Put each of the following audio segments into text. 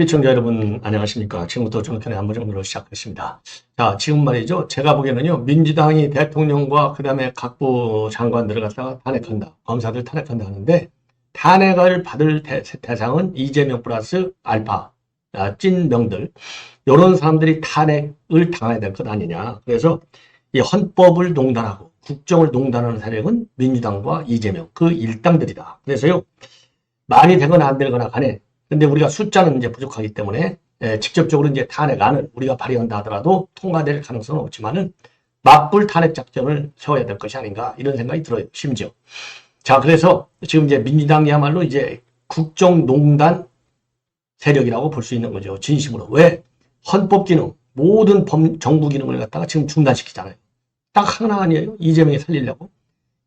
시청자 여러분 안녕하십니까. 지금부터 정권의 안보정리로 시작하겠습니다. 자, 지금 말이죠. 제가 보기에는요. 민주당이 대통령과 그 다음에 각부 장관들을 갖다가 탄핵한다. 검사들 탄핵한다 하는데 탄핵을 받을 대상은 이재명 플러스 알파, 찐명들 이런 사람들이 탄핵을 당해야 될 것 아니냐. 그래서 이 헌법을 농단하고 국정을 농단하는 세력은 민주당과 이재명 그 일당들이다. 그래서요. 많이 되거나 안 되거나 간에 근데 우리가 숫자는 이제 부족하기 때문에 직접적으로 이제 탄핵안을 우리가 발의한다 하더라도 통과될 가능성은 없지만은 맞불 탄핵 작전을 세워야 될 것이 아닌가 이런 생각이 들어요. 심지어. 자, 그래서 지금 이제 민주당이야말로 이제 국정농단 세력이라고 볼 수 있는 거죠. 진심으로. 왜? 헌법 기능, 모든 정부 기능을 갖다가 지금 중단시키잖아요. 딱 하나 아니에요. 이재명이 살리려고.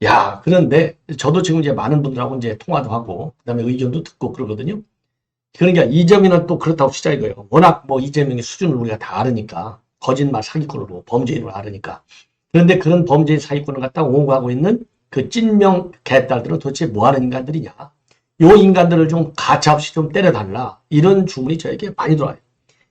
야, 그런데 저도 지금 이제 많은 분들하고 이제 통화도 하고 그다음에 의견도 듣고 그러거든요. 그러니까 이재명은 또 그렇다고 치자 이거예요. 워낙 뭐 이재명의 수준을 우리가 다 알으니까 거짓말 사기꾼으로 범죄인으로 알으니까. 그런데 그런 범죄인 사기꾼을 갖다 옹호하고 있는 그 찐명 개딸들은 도대체 뭐하는 인간들이냐. 요 인간들을 좀 가차없이 좀 때려달라. 이런 주문이 저에게 많이 들어와요.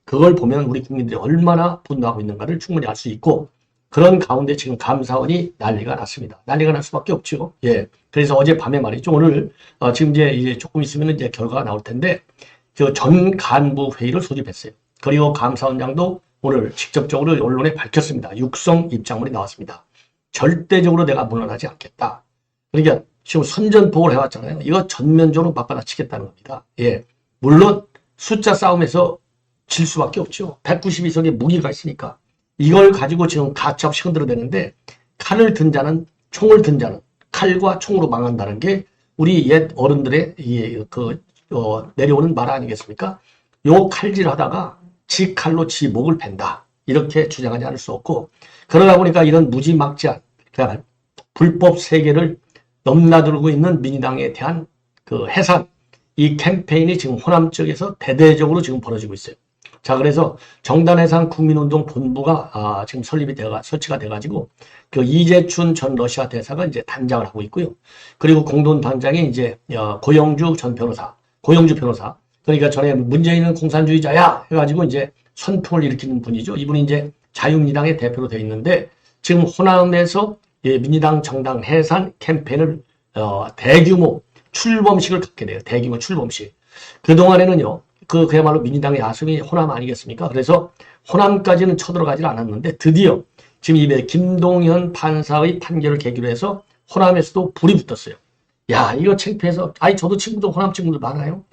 그걸 보면 우리 국민들이 얼마나 분노하고 있는가를 충분히 알 수 있고 그런 가운데 지금 감사원이 난리가 났습니다. 난리가 날 수밖에 없죠. 예. 그래서 어젯밤에 말이죠. 오늘 지금 이제 조금 있으면 이제 결과가 나올 텐데 그 전 간부 회의를 소집했어요. 그리고 감사원장도 오늘 직접적으로 언론에 밝혔습니다. 육성 입장문이 나왔습니다. 절대적으로 내가 물러나지 않겠다. 그러니까 지금 선전포고를 해왔잖아요. 이거 전면적으로 맞받아치겠다는 겁니다. 예. 물론 숫자 싸움에서 질 수밖에 없죠. 192석의 무기가 있으니까. 이걸 가지고 지금 가차없이 흔들어대는데 칼을 든 자는 총을 든 자는 칼과 총으로 망한다는 게 우리 옛 어른들의 내려오는 말 아니겠습니까? 요 칼질하다가 지 칼로 지 목을 벤다. 이렇게 주장하지 않을 수 없고 그러다 보니까 이런 무지막지한 그러니까 불법 세계를 넘나들고 있는 민주당에 대한 그 해산 이 캠페인이 지금 호남 쪽에서 대대적으로 지금 벌어지고 있어요. 자, 그래서 정단해상 국민운동 본부가 지금 설치가 돼가지고 그 이재춘 전 러시아 대사가 이제 단장을 하고 있고요. 그리고 공동 단장이 이제 고영주 변호사. 그러니까 전에 문재인은 공산주의자야 해가지고 이제 선풍을 일으키는 분이죠. 이분이 이제 자유민주당의 대표로 되어 있는데 지금 호남에서 민주당 정당 해산 캠페인을 대규모 출범식을 갖게 돼요. 대규모 출범식. 그동안에는요. 그야말로 민주당의 야숨이 호남 아니겠습니까? 그래서 호남까지는 쳐들어가지 않았는데 드디어 지금 이번에 김동현 판사의 판결을 계기로 해서 호남에서도 불이 붙었어요. 야, 이거 창피해서 저도 친구들 호남 친구들 많아요.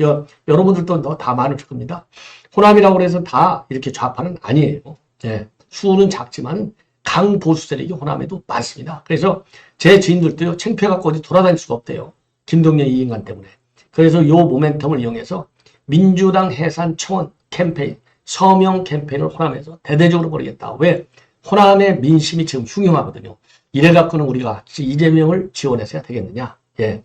여러분들도 다 많을 겁니다. 호남이라고 해서 다 이렇게 좌파는 아니에요. 예, 수는 작지만 강보수 세력이 호남에도 많습니다. 그래서 제 지인들도요. 창피해갖고 어디 돌아다닐 수가 없대요. 김동현 이 인간 때문에. 그래서 요 모멘텀을 이용해서 민주당 해산 청원 캠페인, 서명 캠페인을 호남에서 대대적으로 벌이겠다. 왜? 호남의 민심이 지금 흉흉하거든요. 이래갖고는 우리가 이재명을 지원해서야 되겠느냐. 예.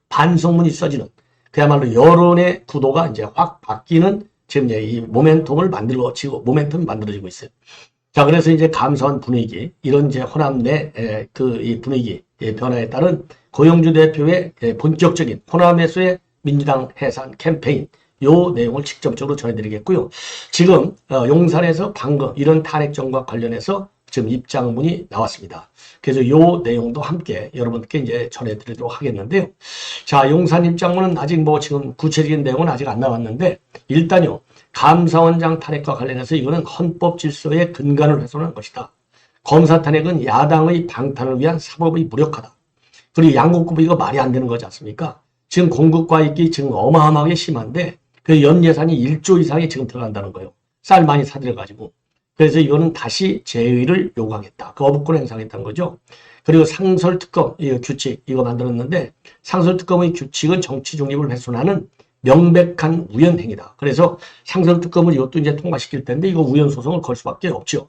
반성문이 써지는, 그야말로 여론의 구도가 이제 확 바뀌는 지금 이 모멘텀이 만들어지고 있어요. 자, 그래서 이제 감사원 분위기, 이런 이제 호남 내 이 분위기 변화에 따른 고영주 대표의 본격적인 호남에서의 민주당 해산 캠페인 요 내용을 직접적으로 전해드리겠고요. 지금 용산에서 방금 이런 탄핵전과 관련해서 지금 입장문이 나왔습니다. 그래서 요 내용도 함께 여러분께 이제 전해드리도록 하겠는데요. 자, 용산 입장문은 아직 뭐 지금 구체적인 내용은 아직 안 나왔는데 일단요. 감사원장 탄핵과 관련해서 이거는 헌법 질서의 근간을 훼손한 것이다. 검사 탄핵은 야당의 방탄을 위한 사법의 무력화다. 그리고 양국구부 이거 말이 안 되는 거지 않습니까? 지금 공급과익이 지금 어마어마하게 심한데 그 연 예산이 1조 이상이 지금 들어간다는 거예요. 쌀 많이 사들여가지고. 그래서 이거는 다시 제의를 요구하겠다. 그 거부권 행사하겠다는 거죠. 그리고 상설특검 규칙 이거 만들었는데 상설특검의 규칙은 정치 중립을 훼손하는 명백한 우연행위다. 그래서 상설특검은 이것도 이제 통과시킬 텐데 이거 우연소송을 걸 수밖에 없죠.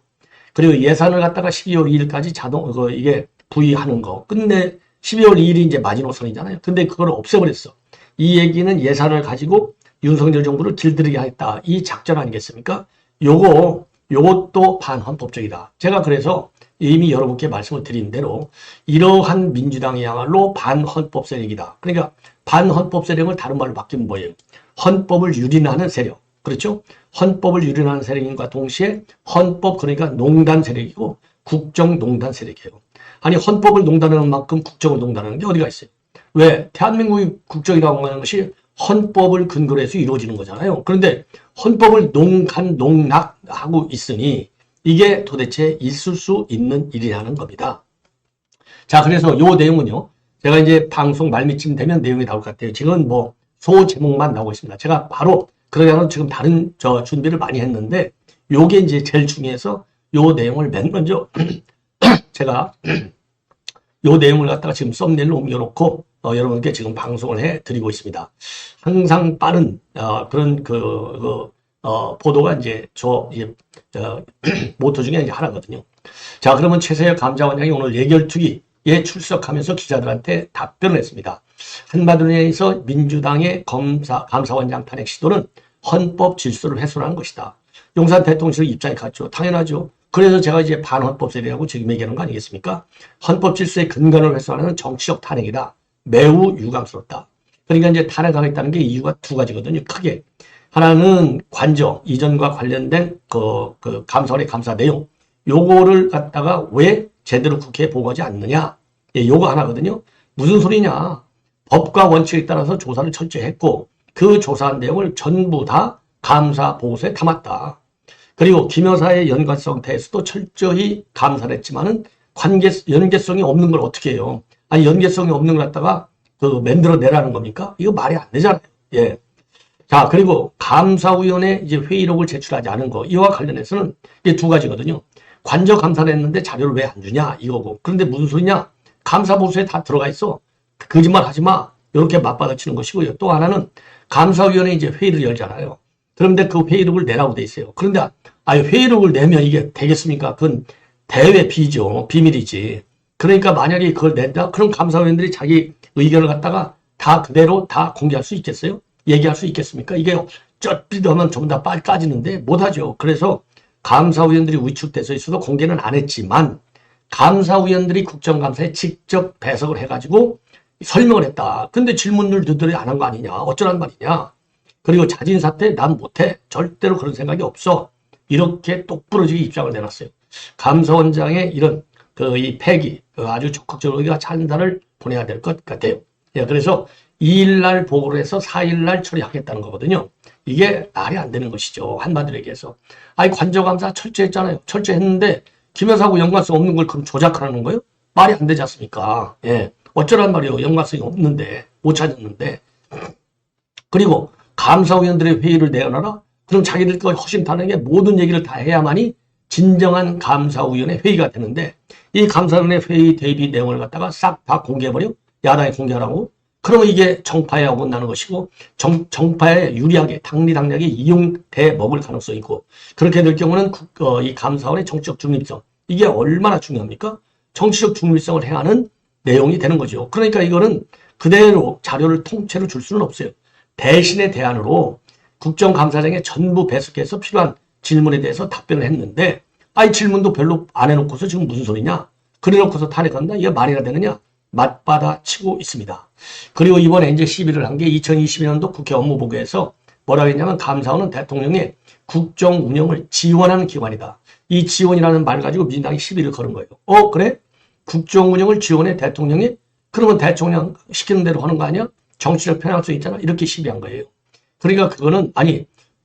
그리고 예산을 갖다가 12월 2일까지 이게 부의하는 거 끝내 12월 2일이 이제 마지노선이잖아요. 근데 그걸 없애버렸어. 이 얘기는 예산을 가지고 윤석열 정부를 길들이게 하겠다. 이 작전 아니겠습니까? 요거 이것도 반헌법적이다. 제가 그래서 이미 여러분께 말씀을 드린 대로 이러한 민주당이야말로 반헌법 세력이다. 그러니까 반헌법 세력을 다른 말로 바뀌면 뭐예요? 헌법을 유린하는 세력. 그렇죠? 헌법을 유린하는 세력인과 동시에 헌법 그러니까 농단 세력이고 국정농단 세력이에요. 아니 헌법을 농단하는 만큼 국정을 농단하는 게 어디가 있어요? 왜? 대한민국의 국정이라고 하는 것이 헌법을 근거로 해서 이루어지는 거잖아요. 그런데 헌법을 농락하고 있으니 이게 도대체 있을 수 있는 일이라는 겁니다. 자, 그래서 요 내용은요. 제가 이제 방송 말미쯤 되면 내용이 나올 것 같아요. 지금 뭐 소 제목만 나오고 있습니다. 제가 바로 그러려면 지금 다른 준비를 많이 했는데 요게 이제 제일 중요해서 요 내용을 맨 먼저 제가 요 내용을 갖다가 지금 썸네일로 옮겨놓고 여러분께 지금 방송을 해드리고 있습니다. 항상 빠른 그런 보도가 이제 모토 중에 이제 하나거든요. 자, 그러면 최세혁 감사원장이 오늘 예결특위에 출석하면서 기자들한테 답변을 했습니다. 한마디로 해서 민주당의 감사원장 탄핵 시도는 헌법 질서를 훼손하는 것이다. 용산 대통령실 입장이 같죠. 당연하죠. 그래서 제가 이제 반헌법 세력이라고 지금 얘기하는 거 아니겠습니까? 헌법 질서의 근간을 훼손하는 정치적 탄핵이다. 매우 유감스럽다. 그러니까 이제 탄핵하겠다는 게 이유가 두 가지거든요. 크게. 하나는 관저 이전과 관련된 그 감사원의 감사 내용. 요거를 갖다가 왜 제대로 국회에 보고하지 않느냐. 예, 요거 하나거든요. 무슨 소리냐. 법과 원칙에 따라서 조사를 철저히 했고 그 조사한 내용을 전부 다 감사 보고서에 담았다. 그리고 김 여사의 연관성 대해서도 철저히 감사를 했지만은 연계성이 없는 걸 어떻게 해요? 아니, 연계성이 없는 걸 갖다가 만들어내라는 겁니까? 이거 말이 안 되잖아요. 예. 자, 그리고 감사위원회 이제 회의록을 제출하지 않은 거, 이와 관련해서는 이게 두 가지거든요. 관저 감사를 했는데 자료를 왜 안 주냐, 이거고. 그런데 무슨 소리냐? 감사보고서에 다 들어가 있어. 거짓말 하지 마. 이렇게 맞받아치는 것이고요. 또 하나는 감사위원회 이제 회의를 열잖아요. 그런데 그 회의록을 내라고 돼 있어요. 그런데 회의록을 내면 이게 되겠습니까? 그건 대외 비밀이지. 그러니까 만약에 그걸 낸다? 그럼 감사위원들이 자기 의견을 갖다가 다 그대로 다 공개할 수 있겠어요? 얘기할 수 있겠습니까? 이게 쩌삐하면 전부 다 까지는데 못하죠. 그래서 감사위원들이 위축돼서 있어도 공개는 안 했지만 감사위원들이 국정감사에 직접 배석을 해가지고 설명을 했다. 근데 질문을 너희들이 안 한 거 아니냐? 어쩌란 말이냐? 그리고 자진사퇴 난 못해. 절대로 그런 생각이 없어. 이렇게 똑부러지게 입장을 내놨어요. 감사원장의 이런 이 폐기 아주 적극적으로 우리가 찬사를 보내야 될 것 같아요. 예, 그래서 2일날 보고를 해서 4일날 처리하겠다는 거거든요. 이게 말이 안 되는 것이죠. 한마디로 얘기해서. 관저감사 철저했잖아요. 철저했는데 김여사하고 연관성 없는 걸 그럼 조작하라는 거예요? 말이 안 되지 않습니까? 예. 어쩌란 말이에요. 연관성이 없는데 못 찾았는데. 그리고 감사위원들의 회의를 내어놔라? 그럼 자기들 거 허심탄회하게 모든 얘기를 다 해야만이 진정한 감사위원회 회의가 되는데 이 감사위원회 회의 대비 내용을 갖다가 싹 다 공개해버려? 야당에 공개하라고? 그러면 이게 정파에 어긋나는 것이고 정파에 유리하게 당리당략에 이용돼 먹을 가능성이 있고 그렇게 될 경우는 이 감사원의 정치적 중립성 이게 얼마나 중요합니까? 정치적 중립성을 해하는 내용이 되는 거죠. 그러니까 이거는 그대로 자료를 통째로 줄 수는 없어요. 대신의 대안으로 국정감사장에 전부 배석해서 필요한 질문에 대해서 답변을 했는데 질문도 별로 안 해놓고서 지금 무슨 소리냐? 그래놓고서 탄핵한다? 이게 말이나 되느냐? 맞받아 치고 있습니다. 그리고 이번에 이제 시비를 한 게 2022년도 국회 업무보고에서 뭐라고 했냐면 감사원은 대통령의 국정 운영을 지원하는 기관이다. 이 지원이라는 말 가지고 민주당이 시비를 거는 거예요. 그래? 국정 운영을 지원해 대통령이? 그러면 대통령 시키는 대로 하는 거 아니야? 정치적 편향성 있잖아. 이렇게 시비한 거예요. 그러니까 그거는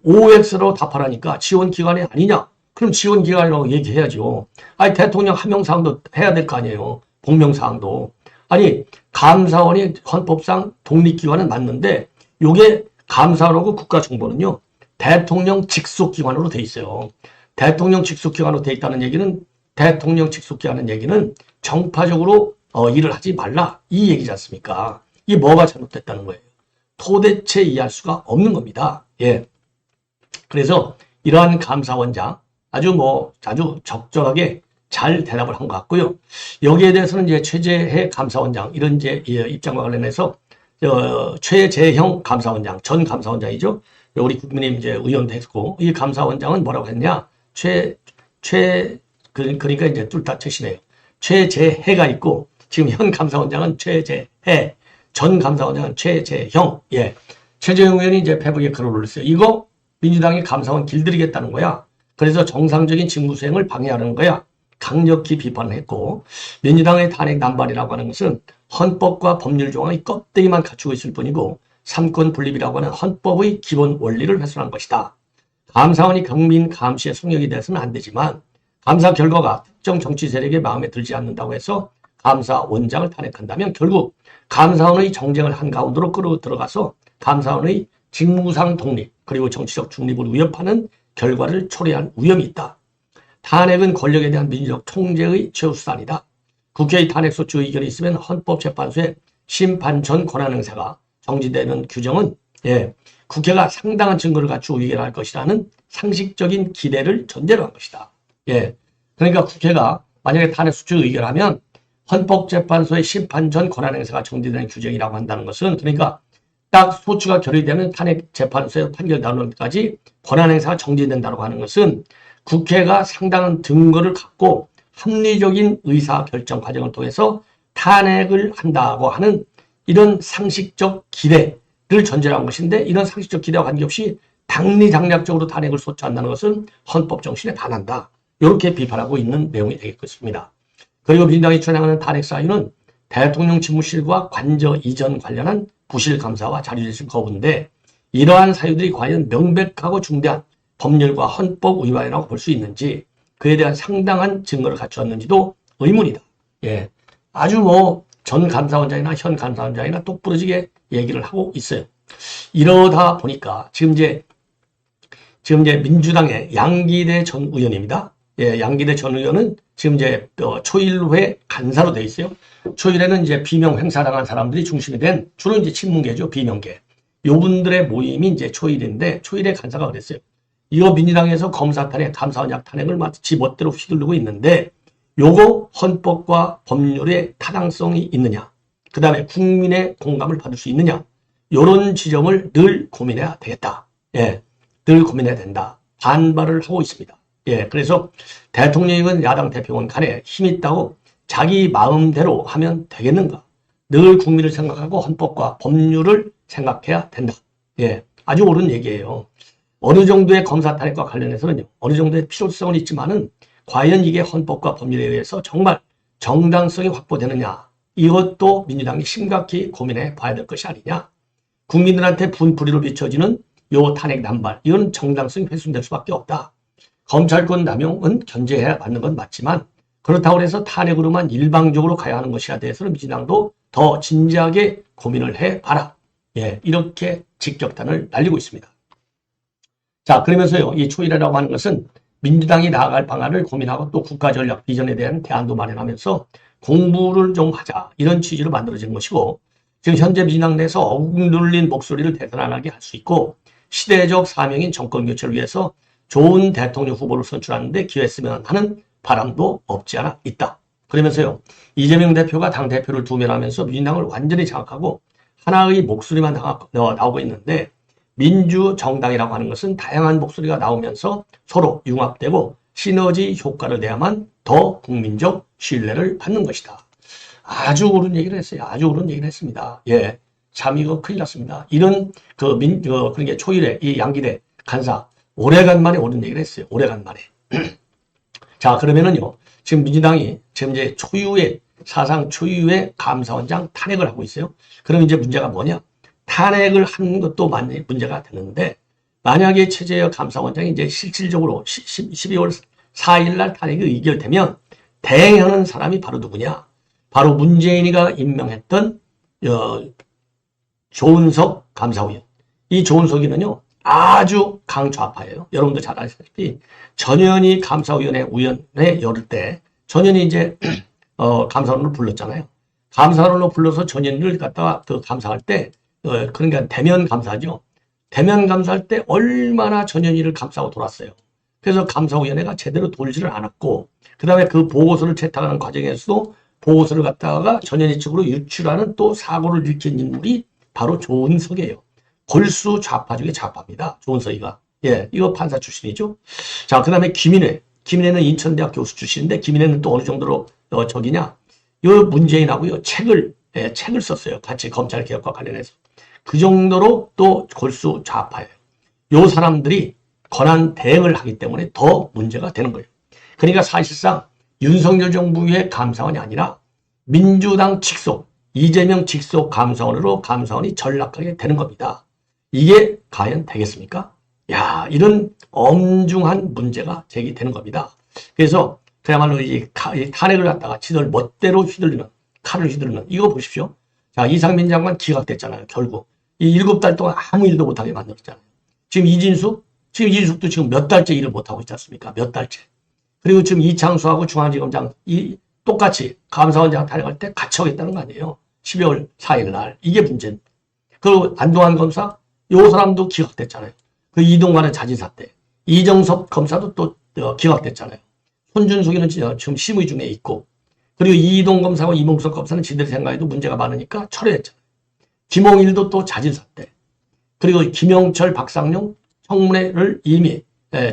OX로 답하라니까 지원기관이 아니냐? 그럼 지원기관이라고 얘기해야죠. 대통령 하명사항도 해야 될 거 아니에요. 복명사항도. 감사원이 헌법상 독립기관은 맞는데 요게 감사원하고 국가정보는요. 대통령 직속기관으로 돼 있어요. 대통령 직속기관으로 돼 있다는 얘기는 대통령 직속기관은 얘기는 정파적으로 일을 하지 말라 이 얘기지 않습니까? 이게 뭐가 잘못됐다는 거예요. 도대체 이해할 수가 없는 겁니다. 예. 그래서 이러한 감사원장 아주 적절하게 잘 대답을 한 것 같고요. 여기에 대해서는 이제 최재해 감사원장 이런 이제 입장과 관련해서 최재형 감사원장 전 감사원장이죠. 우리 국민의힘 이제 의원도 했고 이 감사원장은 뭐라고 했냐? 그러니까 이제 둘 다 최신해요. 최재해가 있고, 지금 현 감사원장은 최재해, 전 감사원장은 최재형, 예. 최재형 의원이 이제 페북에 글을 올렸어요. 이거 민주당이 감사원 길들이겠다는 거야. 그래서 정상적인 직무 수행을 방해하는 거야. 강력히 비판을 했고, 민주당의 탄핵 남발이라고 하는 것은 헌법과 법률 조항의 껍데기만 갖추고 있을 뿐이고, 삼권 분립이라고 하는 헌법의 기본 원리를 훼손한 것이다. 감사원이 국민 감시의 성역이 돼서는 안 되지만, 감사 결과가 특정 정치 세력의 마음에 들지 않는다고 해서 감사원장을 탄핵한다면 결국 감사원의 정쟁을 한가운데로 끌어 들어가서 감사원의 직무상 독립 그리고 정치적 중립을 위협하는 결과를 초래할 위험이 있다. 탄핵은 권력에 대한 민주적 통제의 최우수단이다. 국회의 탄핵소추 의견이 있으면 헌법재판소의 심판 전 권한행사가 정지되는 규정은 국회가 상당한 증거를 갖추고 의결할 것이라는 상식적인 기대를 전제로 한 것이다. 그러니까 국회가 만약에 탄핵소추 의결하면 헌법재판소의 심판 전 권한행사가 정지되는 규정이라고 한다는 것은 그러니까 딱 소추가 결의되면 탄핵재판소의 판결 나오는까지 권한행사가 정지된다고 하는 것은 국회가 상당한 증거를 갖고 합리적인 의사결정 과정을 통해서 탄핵을 한다고 하는 이런 상식적 기대를 전제로 한 것인데 이런 상식적 기대와 관계없이 당리장략적으로 탄핵을 소추한다는 것은 헌법 정신에 반한다. 이렇게 비판하고 있는 내용이 되겠습니다. 그리고 민주당이 주장하는 탄핵 사유는 대통령 집무실과 관저 이전 관련한 부실 감사와 자료제출 거부인데 이러한 사유들이 과연 명백하고 중대한 법률과 헌법 위반이라고 볼 수 있는지 그에 대한 상당한 증거를 갖추었는지도 의문이다. 아주 전 감사원장이나 현 감사원장이나 똑부러지게 얘기를 하고 있어요. 이러다 보니까 지금 이제 민주당의 양기대 전 의원입니다. 양기대 전 의원은 지금 이제 초일회 간사로 돼 있어요. 초일회는 이제 비명 행사당한 사람들이 중심이 된 주로 이제 친문계죠. 비명계. 요분들의 모임이 이제 초일인데 초일회 간사가 그랬어요. 이거 민주당에서 검사 탄핵, 감사원장 탄핵을 마치 멋대로 휘두르고 있는데 요거 헌법과 법률의 타당성이 있느냐. 그 다음에 국민의 공감을 받을 수 있느냐. 요런 지점을 늘 고민해야 되겠다. 늘 고민해야 된다. 반발을 하고 있습니다. 그래서 대통령이건 야당 대표건 간에 힘 있다고 자기 마음대로 하면 되겠는가? 늘 국민을 생각하고 헌법과 법률을 생각해야 된다. 아주 옳은 얘기예요. 어느 정도의 검사 탄핵과 관련해서는 어느 정도의 필요성은 있지만은 과연 이게 헌법과 법률에 의해서 정말 정당성이 확보되느냐? 이것도 민주당이 심각히 고민해 봐야 될 것이 아니냐? 국민들한테 분풀이로 비춰지는 요 탄핵 남발, 이건 정당성이 훼손될 수밖에 없다. 검찰권 남용은 견제해야 받는 건 맞지만 그렇다고 해서 탄핵으로만 일방적으로 가야 하는 것이야 대해서는 민주당도 더 진지하게 고민을 해봐라. 이렇게 직격탄을 날리고 있습니다. 자, 그러면서요, 이 초일회라고 하는 것은 민주당이 나아갈 방안을 고민하고 또 국가전략 비전에 대한 대안도 마련하면서 공부를 좀 하자 이런 취지로 만들어진 것이고 지금 현재 민주당 내에서 억눌린 목소리를 대단하게 할 수 있고 시대적 사명인 정권교체를 위해서 좋은 대통령 후보를 선출하는데 기여했으면 하는 바람도 없지 않아 있다. 그러면서요, 이재명 대표가 당대표를 두면하면서 민주당을 완전히 장악하고 하나의 목소리만 나오고 있는데 민주정당이라고 하는 것은 다양한 목소리가 나오면서 서로 융합되고 시너지 효과를 내야만 더 국민적 신뢰를 받는 것이다. 아주 옳은 얘기를 했어요. 아주 옳은 얘기를 했습니다. 참 이거 큰일 났습니다. 이런 그러니까 초일회 이 양기대 간사 오래간만에 옳은 얘기를 했어요. 오래간만에. 자, 그러면은요, 지금 민주당이 지금 이제 사상 초유의 감사원장 탄핵을 하고 있어요. 그럼 이제 문제가 뭐냐? 탄핵을 하는 것도 문제가 되는데, 만약에 최재형 감사원장이 이제 실질적으로 12월 4일 날 탄핵이 의결되면 대행하는 사람이 바로 누구냐? 바로 문재인이가 임명했던 조은석 감사위원. 이 조은석이는요, 아주 강좌파예요. 여러분도 잘 아시다시피 전현희 감사위원회 열을 때 전현희 이제 감사원으로 불렀잖아요. 감사원으로 불러서 전현희를 갖다가 감사할 때 그러니까 대면 감사죠. 대면 감사할 때 얼마나 전현희를 감싸고 돌았어요. 그래서 감사위원회가 제대로 돌지를 않았고 그 다음에 그 보고서를 채택하는 과정에서도 보고서를 갖다가 전현희 측으로 유출하는 또 사고를 일으킨 인물이 바로 조은석이에요. 골수 좌파 중에 좌파입니다. 조은석이가. 예, 이거 판사 출신이죠. 자, 그 다음에 김인회. 김인회는 인천대학 교수 출신인데, 김인회는 또 어느 정도로, 저기냐. 이 문재인하고요, 책을 썼어요. 같이 검찰개혁과 관련해서. 그 정도로 또 골수 좌파예요. 요 사람들이 권한 대행을 하기 때문에 더 문제가 되는 거예요. 그러니까 사실상 윤석열 정부의 감사원이 아니라 민주당 직속, 이재명 직속 감사원으로 감사원이 전락하게 되는 겁니다. 이게 과연 되겠습니까? 야, 이런 엄중한 문제가 제기되는 겁니다. 그래서 그야말로 이 탄핵을 갖다가 지들 멋대로 휘둘리는, 칼을 휘두르는, 이거 보십시오. 자, 이상민 장관 기각됐잖아요, 결국. 이 7달 동안 아무 일도 못하게 만들었잖아요. 지금 이진숙도 지금 몇 달째 일을 못하고 있지 않습니까? 몇 달째. 그리고 지금 이창수하고 중앙지검장, 똑같이 감사원장 탄핵할 때 같이 하겠다는 거 아니에요. 12월 4일 날. 이게 문제입니다. 그리고 안동환 검사, 요 사람도 기각됐잖아요. 그 이동관의 자진사 때. 이정섭 검사도 또 기각됐잖아요. 손준숙이는 지금 심의 중에 있고. 그리고 이동 검사와 이몽석 검사는 지들 생각에도 문제가 많으니까 철회했잖아요. 김홍일도 또 자진사 때. 그리고 김영철, 박상용 청문회를 이미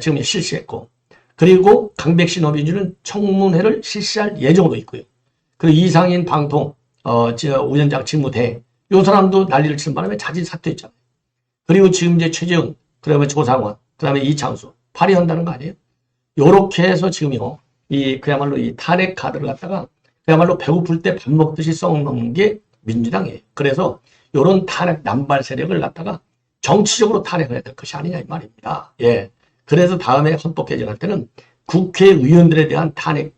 지금 실시했고. 그리고 강백신 어비주는 청문회를 실시할 예정으로 있고요. 그리고 이상인 방통 위원장 직무대행, 이 사람도 난리를 치는 바람에 자진 사퇴했잖아요. 그리고 지금 이제 최재훈, 그다음에 조상원, 그다음에 이창수 발의한다는 거 아니에요? 요렇게 해서 지금요, 그야말로 이 탄핵 카드를 갖다가 그야말로 배고플 때 밥 먹듯이 썩는 게 민주당이에요. 그래서 요런 탄핵 남발 세력을 갖다가 정치적으로 탄핵을 해야 될 것이 아니냐 이 말입니다. 예. 그래서 다음에 헌법 개정할 때는 국회의원들에 대한 탄핵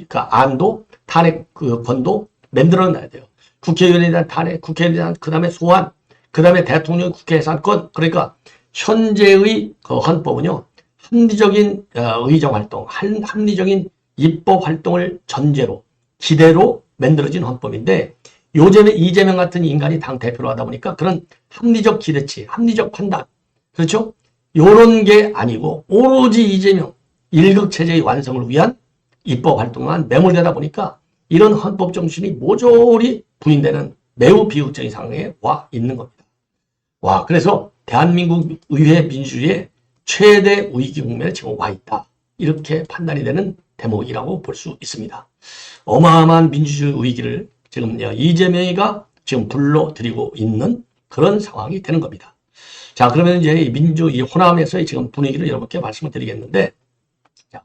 안도, 탄핵 권도 만들어 놔야 돼요. 국회의원에 대한 탄핵, 국회의원에 대한 그 다음에 소환, 그 다음에 대통령 국회 해산권. 그러니까 현재의 그 헌법은요, 합리적인 의정 활동, 합리적인 입법 활동을 전제로 기대로 만들어진 헌법인데, 요즘에 이재명 같은 인간이 당 대표로 하다 보니까 그런 합리적 기대치, 합리적 판단, 그렇죠? 요런 게 아니고 오로지 이재명 일극체제의 완성을 위한 입법 활동만 매몰되다 보니까 이런 헌법 정신이 모조리 부인되는 매우 비극적인 상황에 와 있는 겁니다. 와, 그래서 대한민국 의회 민주주의의 최대 위기 국면에 지금 와 있다. 이렇게 판단이 되는 대목이라고 볼 수 있습니다. 어마어마한 민주주의 위기를 지금 이재명이가 지금 불러들이고 있는 그런 상황이 되는 겁니다. 자, 그러면 이제 이 호남에서의 지금 분위기를 여러분께 말씀을 드리겠는데, 자,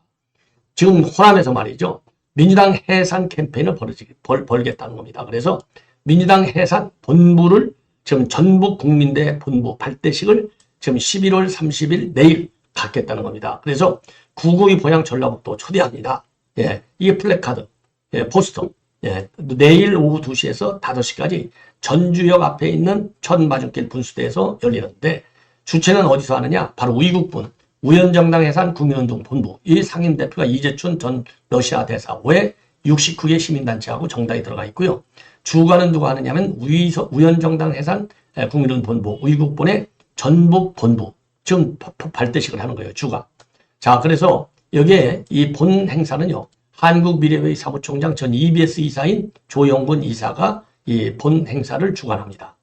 지금 호남에서 말이죠. 민주당 해산 캠페인을 벌겠다는 겁니다. 그래서 민주당 해산 본부를 지금 전북 국민대 본부 발대식을 지금 11월 30일 내일 갖겠다는 겁니다. 그래서 992 본향 전라북도 초대합니다. 예, 이게 플래카드, 예, 포스터. 예, 내일 오후 2시에서 5시까지 전주역 앞에 있는 천마중길 분수대에서 열리는데, 주최는 어디서 하느냐? 바로 의국분, 우연정당 해산 국민운동 본부, 이 상임대표가 이재춘 전 러시아 대사 외 69개 시민단체하고 정당이 들어가 있고요. 주관은 누가 하느냐면 우연정당 해산 국민운동 본부, 의국분의 전북 본부, 지금 발대식을 하는 거예요, 주가. 자, 그래서 여기에 이 본 행사는요, 한국미래회의 사무총장 전 EBS 이사인 조영근 이사가 이 본 행사를 주관합니다.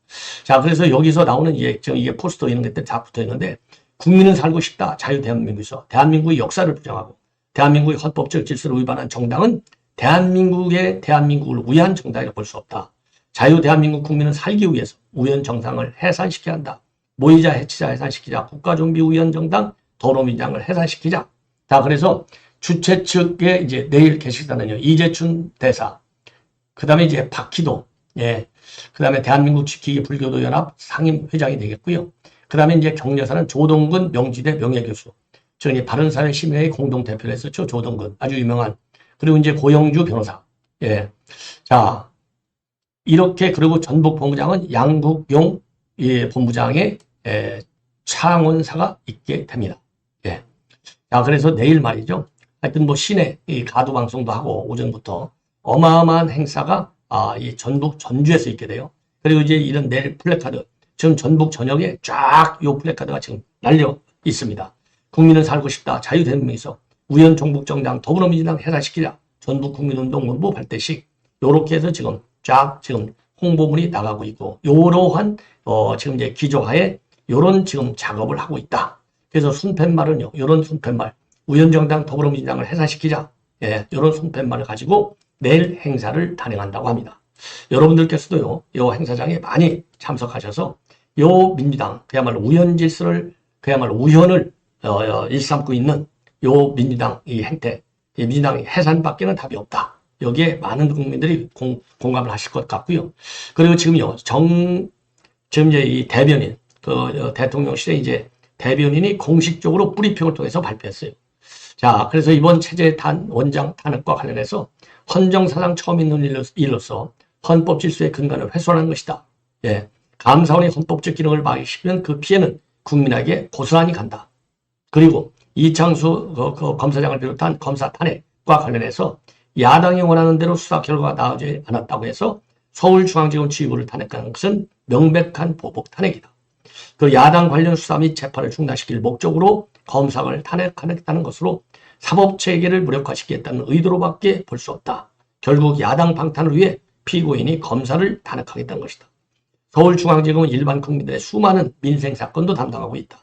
자, 그래서 여기서 나오는 이게 포스터 이런 것들 다 붙어 있는데, 국민은 살고 싶다. 자유대한민국에서 대한민국의 역사를 부정하고 대한민국의 헌법적 질서를 위반한 정당은 대한민국을 위한 정당이라고 볼 수 없다. 자유대한민국 국민은 살기 위해서 우연정당을 해산시켜야 한다. 모의자 해치자 해산시키자. 국가좀비우연정당 더불어민주당을 해산시키자. 자, 그래서 주최 측의 이제 내일 게시사는요, 이재춘 대사, 그 다음에 이제 박희도, 예, 그 다음에 대한민국 지키기 불교도 연합 상임회장이 되겠고요. 그 다음에 이제 격려사는 조동근 명지대 명예교수, 저희 바른사회 심의회 공동대표를 했었죠. 조동근, 아주 유명한. 그리고 이제 고영주 변호사, 예, 자, 이렇게. 그리고 전북 본부장은 양국용 본부장의 창원사가 있게 됩니다. 예, 자, 그래서 내일 말이죠. 하여튼 뭐 시내 가두 방송도 하고 오전부터 어마어마한 행사가 이 전북 전주에서 있게 돼요. 그리고 이제 이런 내일 플래카드, 지금 전북 전역에 쫙 요 플래카드가 지금 날려 있습니다. 국민은 살고 싶다. 자유대한민국에서 우연정북정당 더불어민주당 해산시키자. 전북 국민운동본부 발대식. 요렇게 해서 지금 쫙 지금 홍보문이 나가고 있고, 요러한 지금 이제 기조하에 요런 지금 작업을 하고 있다. 그래서 순팻말은요, 이런 순팻말, 우연정당 더불어민주당을 해산시키자, 예, 이런 순팻말을 가지고 내일 행사를 단행한다고 합니다. 여러분들께서도요, 이 행사장에 많이 참석하셔서 요 민주당, 그야말로 우연질서를, 그야말로 우현을 일삼고 있는 요 민주당 이 행태, 이 민주당이 해산밖에는 답이 없다. 여기에 많은 국민들이 공감을 하실 것 같고요. 그리고 지금요, 지금 이제 이 대변인, 대통령실에 이제 대변인이 공식적으로 브리핑을 통해서 발표했어요. 자, 그래서 이번 체제 원장 탄핵과 관련해서 헌정사상 처음 있는 일로서 헌법 질서의 근간을 훼손한 것이다. 예. 감사원의 헌법적 기능을 막으시면 그 피해는 국민에게 고스란히 간다. 그리고 이창수 검사장을 비롯한 검사 탄핵과 관련해서 야당이 원하는 대로 수사 결과가 나오지 않았다고 해서 서울중앙지검 지휘부를 탄핵하는 것은 명백한 보복 탄핵이다. 그 야당 관련 수사 및 재판을 중단시킬 목적으로 검사를 탄핵하겠다는 것으로 사법체계를 무력화시키겠다는 의도로밖에 볼 수 없다. 결국 야당 방탄을 위해 피고인이 검사를 탄핵하겠다는 것이다. 서울중앙지검은 일반 국민들의 수많은 민생사건도 담당하고 있다.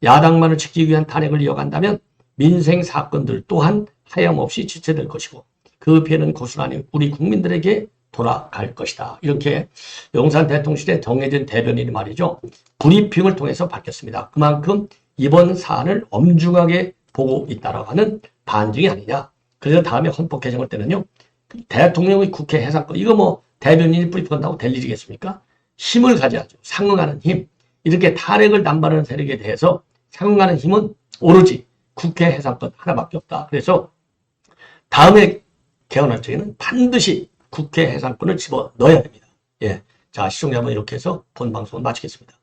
야당만을 지키기 위한 탄핵을 이어간다면 민생사건들 또한 하염없이 지체될 것이고 그 피해는 고스란히 우리 국민들에게 돌아갈 것이다. 이렇게 용산 대통령실의 정해진 대변인이 말이죠. 브리핑을 통해서 밝혔습니다. 그만큼 이번 사안을 엄중하게 보고 있다라고 하는 반증이 아니냐. 그래서 다음에 헌법 개정할 때는요. 대통령의 국회 해산권, 이거 뭐 대변인이 브리핑한다고 될 일이겠습니까? 힘을 가져야죠. 상응하는 힘. 이렇게 탄핵을 남발하는 세력에 대해서 상응하는 힘은 오로지 국회 해산권 하나밖에 없다. 그래서 다음에 개헌할 적에는 반드시 국회 해산권을 집어 넣어야 됩니다. 예. 자, 시청자 여러분 이렇게 해서 본 방송을 마치겠습니다.